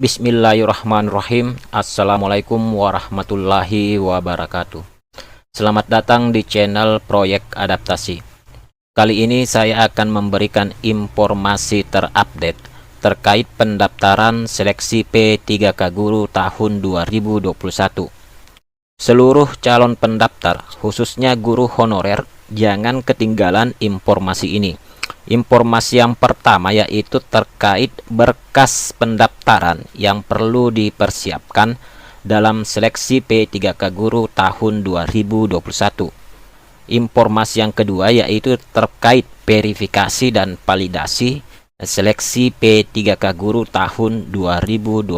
Bismillahirrahmanirrahim. Assalamualaikum warahmatullahi wabarakatuh. Selamat datang di channel Proyek Adaptasi. Kali ini saya akan memberikan informasi terupdate terkait pendaftaran seleksi P3K Guru tahun 2021. Seluruh calon pendaftar, khususnya guru honorer, jangan ketinggalan informasi ini. Informasi yang pertama yaitu terkait berkas pendaftaran yang perlu dipersiapkan dalam seleksi P3K Guru tahun 2021. Informasi yang kedua yaitu terkait verifikasi dan validasi seleksi P3K Guru tahun 2021.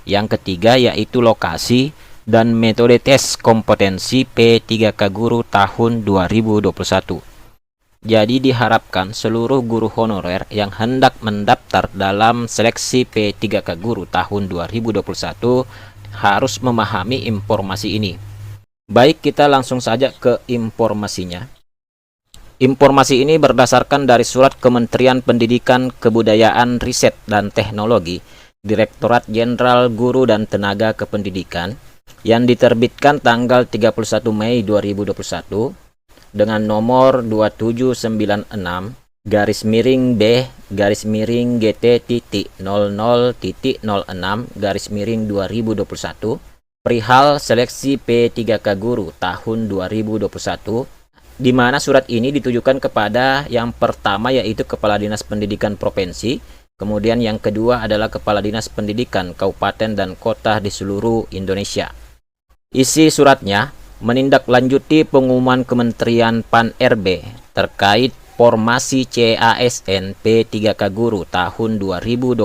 Yang ketiga yaitu lokasi dan metode tes kompetensi P3K Guru tahun 2021. Jadi diharapkan seluruh guru honorer yang hendak mendaftar dalam seleksi P3K Guru tahun 2021 harus memahami informasi ini. Baik, kita langsung saja ke informasinya. Informasi ini berdasarkan dari surat Kementerian Pendidikan, Kebudayaan, Riset, dan Teknologi, Direktorat Jenderal Guru dan Tenaga Kependidikan, yang diterbitkan tanggal 31 Mei 2021, dengan nomor 2796-GT.00.06-2021 perihal seleksi P3K Guru tahun 2021, di mana surat ini ditujukan kepada yang pertama yaitu Kepala Dinas Pendidikan Provinsi, kemudian yang kedua adalah Kepala Dinas Pendidikan Kabupaten dan Kota di seluruh Indonesia. Isi suratnya menindaklanjuti pengumuman Kementerian Pan-RB terkait formasi CASN P3K Guru tahun 2021.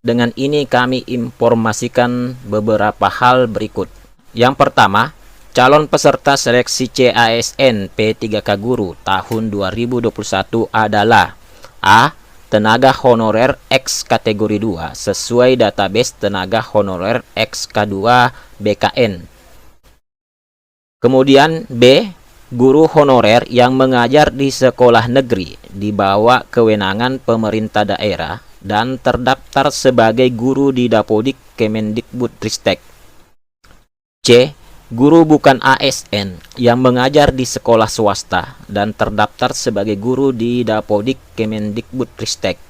Dengan ini kami informasikan beberapa hal berikut. Yang pertama, calon peserta seleksi CASN P3K Guru tahun 2021 adalah A. Tenaga honorer X kategori 2 sesuai database tenaga honorer X K2 BKN. Kemudian B. Guru honorer yang mengajar di sekolah negeri di bawah kewenangan pemerintah daerah dan terdaftar sebagai guru di Dapodik Kemendikbudristek. C. Guru bukan ASN yang mengajar di sekolah swasta dan terdaftar sebagai guru di Dapodik Kemendikbudristek.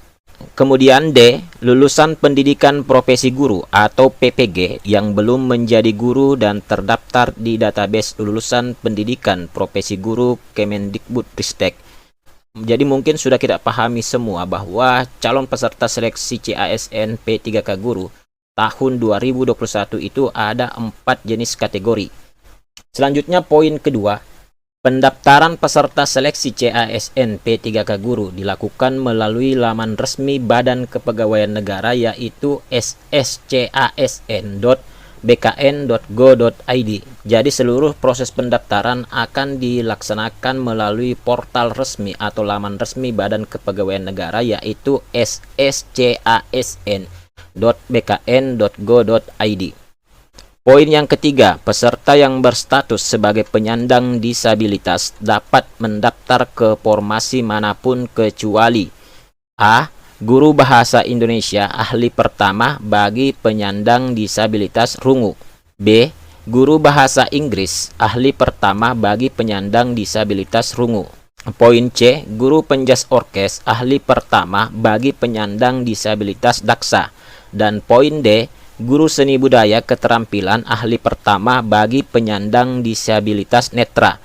Kemudian D. Lulusan pendidikan profesi guru atau PPG yang belum menjadi guru dan terdaftar di database lulusan pendidikan profesi guru Kemendikbudristek. Jadi mungkin sudah kita pahami semua bahwa calon peserta seleksi CASN P3K Guru tahun 2021 itu ada 4 jenis kategori. Selanjutnya poin kedua. Pendaftaran peserta seleksi CASN P3K Guru dilakukan melalui laman resmi Badan Kepegawaian Negara yaitu sscsn.bkn.go.id. Jadi seluruh proses pendaftaran akan dilaksanakan melalui portal resmi atau laman resmi Badan Kepegawaian Negara yaitu sscsn.bkn.go.id. Poin yang ketiga, peserta yang berstatus sebagai penyandang disabilitas dapat mendaftar ke formasi manapun kecuali A. Guru Bahasa Indonesia ahli pertama bagi penyandang disabilitas rungu. B. Guru Bahasa Inggris ahli pertama bagi penyandang disabilitas rungu. Poin C. Guru penjas orkes ahli pertama bagi penyandang disabilitas daksa. Dan poin D. Guru seni budaya keterampilan ahli pertama bagi penyandang disabilitas netra.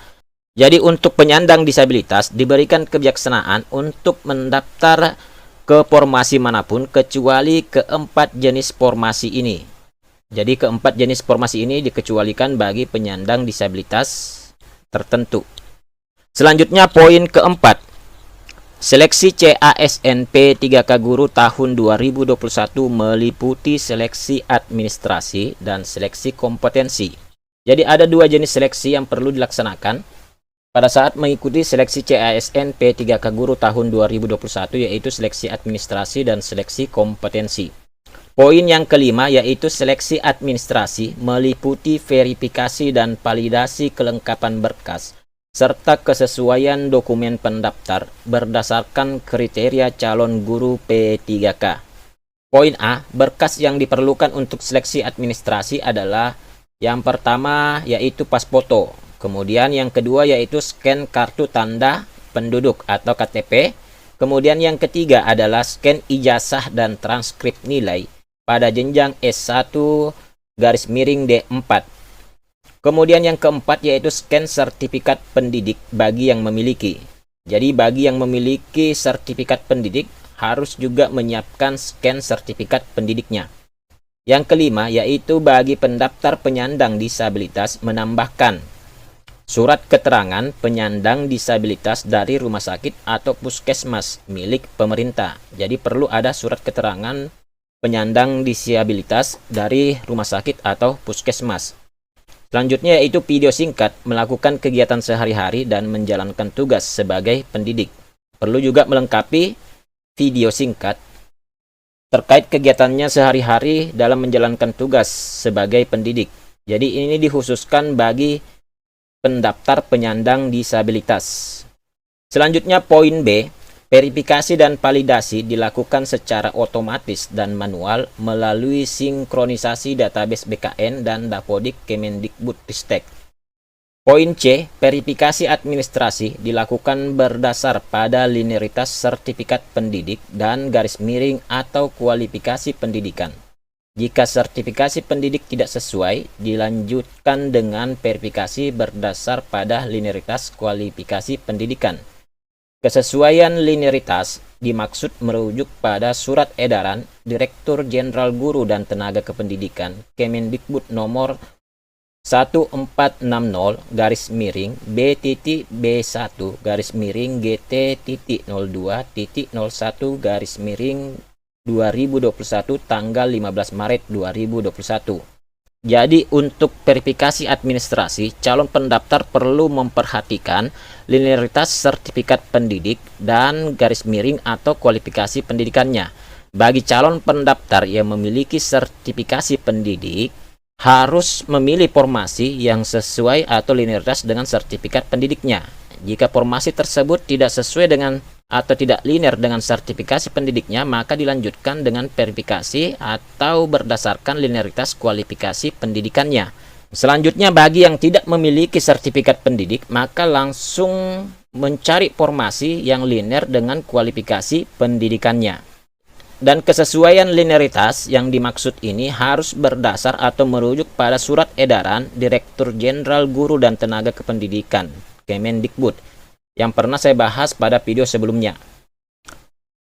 Jadi untuk penyandang disabilitas diberikan kebijaksanaan untuk mendaftar ke formasi manapun kecuali keempat jenis formasi ini. Jadi keempat jenis formasi ini dikecualikan bagi penyandang disabilitas tertentu. Selanjutnya poin keempat. Seleksi CASN P3K Guru tahun 2021 meliputi seleksi administrasi dan seleksi kompetensi. Jadi ada 2 jenis seleksi yang perlu dilaksanakan pada saat mengikuti seleksi CASN P3K Guru tahun 2021 yaitu seleksi administrasi dan seleksi kompetensi. Poin yang kelima yaitu seleksi administrasi meliputi verifikasi dan validasi kelengkapan berkas serta kesesuaian dokumen pendaftar berdasarkan kriteria calon guru P3K. Poin A, berkas yang diperlukan untuk seleksi administrasi adalah yang pertama yaitu pas foto, kemudian yang kedua yaitu scan kartu tanda penduduk atau KTP, kemudian yang ketiga adalah scan ijazah dan transkrip nilai pada jenjang S1 garis miring D4. Kemudian yang keempat yaitu scan sertifikat pendidik bagi yang memiliki. Jadi bagi yang memiliki sertifikat pendidik harus juga menyiapkan scan sertifikat pendidiknya. Yang kelima yaitu bagi pendaftar penyandang disabilitas menambahkan surat keterangan penyandang disabilitas dari rumah sakit atau puskesmas milik pemerintah. Jadi perlu ada surat keterangan penyandang disabilitas dari rumah sakit atau puskesmas. Selanjutnya yaitu video singkat melakukan kegiatan sehari-hari dan menjalankan tugas sebagai pendidik. Perlu juga melengkapi video singkat terkait kegiatannya sehari-hari dalam menjalankan tugas sebagai pendidik. Jadi ini dikhususkan bagi pendaftar penyandang disabilitas. Selanjutnya poin B, verifikasi dan validasi dilakukan secara otomatis dan manual melalui sinkronisasi database BKN dan Dapodik Kemendikbudristek. Poin C, verifikasi administrasi dilakukan berdasar pada linearitas sertifikat pendidik dan garis miring atau kualifikasi pendidikan. Jika sertifikasi pendidik tidak sesuai, dilanjutkan dengan verifikasi berdasar pada linearitas kualifikasi pendidikan. Kesesuaian linearitas dimaksud merujuk pada Surat Edaran Direktur Jenderal Guru dan Tenaga Kependidikan Kemendikbud nomor 1460 garis miring B.B1 garis miring GT.02.01 garis miring 2021 tanggal 15 Maret 2021. Jadi untuk verifikasi administrasi, calon pendaftar perlu memperhatikan linearitas sertifikat pendidik dan garis miring atau kualifikasi pendidikannya. Bagi calon pendaftar yang memiliki sertifikasi pendidik, harus memilih formasi yang sesuai atau linearitas dengan sertifikat pendidiknya. Jika formasi tersebut tidak sesuai dengan atau tidak linear dengan sertifikasi pendidiknya, maka dilanjutkan dengan verifikasi atau berdasarkan linearitas kualifikasi pendidikannya. Selanjutnya bagi yang tidak memiliki sertifikat pendidik, maka langsung mencari formasi yang linear dengan kualifikasi pendidikannya. Dan kesesuaian linearitas yang dimaksud ini harus berdasar atau merujuk pada Surat Edaran Direktur Jenderal Guru dan Tenaga Kependidikan Kemendikbud yang pernah saya bahas pada video sebelumnya.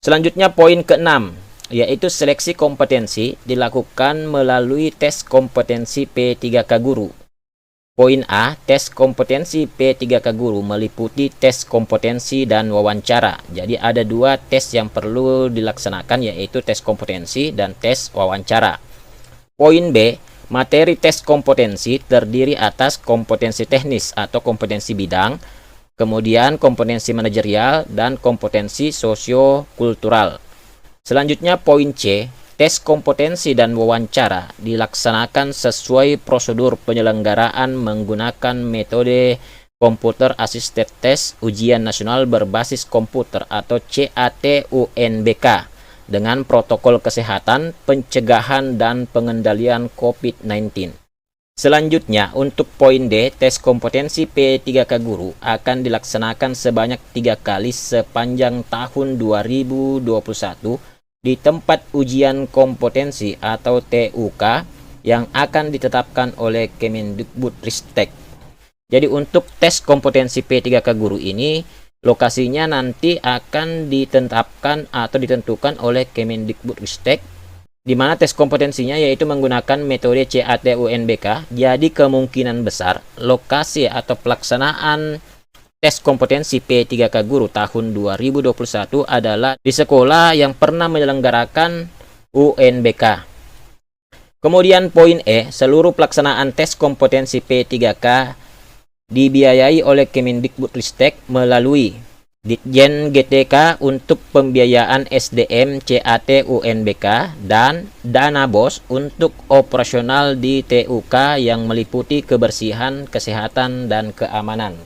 Selanjutnya poin ke-6 yaitu seleksi kompetensi dilakukan melalui tes kompetensi P3K Guru. Poin A, tes kompetensi P3K Guru meliputi tes kompetensi dan wawancara. Jadi ada dua tes yang perlu dilaksanakan yaitu tes kompetensi dan tes wawancara. Poin B, materi tes kompetensi terdiri atas kompetensi teknis atau kompetensi bidang, kemudian kompetensi manajerial dan kompetensi sosio-kultural. Selanjutnya poin C, tes kompetensi dan wawancara dilaksanakan sesuai prosedur penyelenggaraan menggunakan metode Computer Assisted Test Ujian Nasional Berbasis Komputer atau CAT-UNBK dengan protokol kesehatan, pencegahan, dan pengendalian COVID-19. Selanjutnya, untuk poin D, tes kompetensi P3K Guru akan dilaksanakan sebanyak 3 kali sepanjang tahun 2021 di tempat ujian kompetensi atau TUK yang akan ditetapkan oleh Kemendikbudristek. Jadi untuk tes kompetensi P3K Guru ini lokasinya nanti akan ditetapkan atau ditentukan oleh Kemendikbudristek, di mana tes kompetensinya yaitu menggunakan metode CAT-UNBK. Jadi kemungkinan besar lokasi atau pelaksanaan tes kompetensi P3K Guru tahun 2021 adalah di sekolah yang pernah menyelenggarakan UNBK. Kemudian poin E, seluruh pelaksanaan tes kompetensi P3K dibiayai oleh Kemendikbudristek melalui Ditjen GTK untuk pembiayaan SDM CAT-UNBK dan dana BOS untuk operasional di TUK yang meliputi kebersihan, kesehatan, dan keamanan.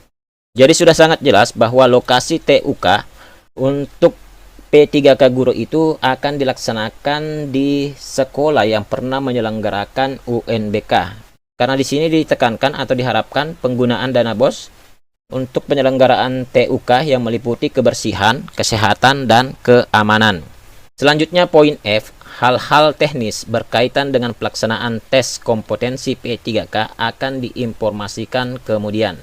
Jadi sudah sangat jelas bahwa lokasi TUK untuk P3K Guru itu akan dilaksanakan di sekolah yang pernah menyelenggarakan UNBK. Karena di sini ditekankan atau diharapkan penggunaan dana BOS untuk penyelenggaraan TUK yang meliputi kebersihan, kesehatan, dan keamanan. Selanjutnya poin F, hal-hal teknis berkaitan dengan pelaksanaan tes kompetensi P3K akan diinformasikan kemudian.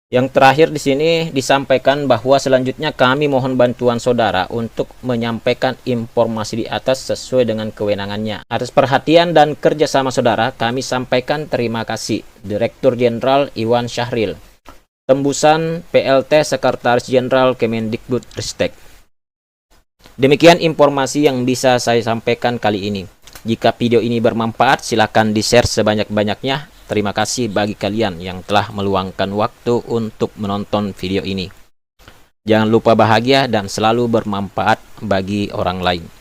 Yang terakhir di sini disampaikan bahwa selanjutnya kami mohon bantuan saudara untuk menyampaikan informasi di atas sesuai dengan kewenangannya. Atas perhatian dan kerjasama saudara, kami sampaikan terima kasih. Direktur Jenderal Iwan Syahril. Tembusan PLT Sekretaris Jenderal Kemendikbudristek. Demikian informasi yang bisa saya sampaikan kali ini. Jika video ini bermanfaat, silakan di-share sebanyak-banyaknya. Terima kasih bagi kalian yang telah meluangkan waktu untuk menonton video ini. Jangan lupa bahagia dan selalu bermanfaat bagi orang lain.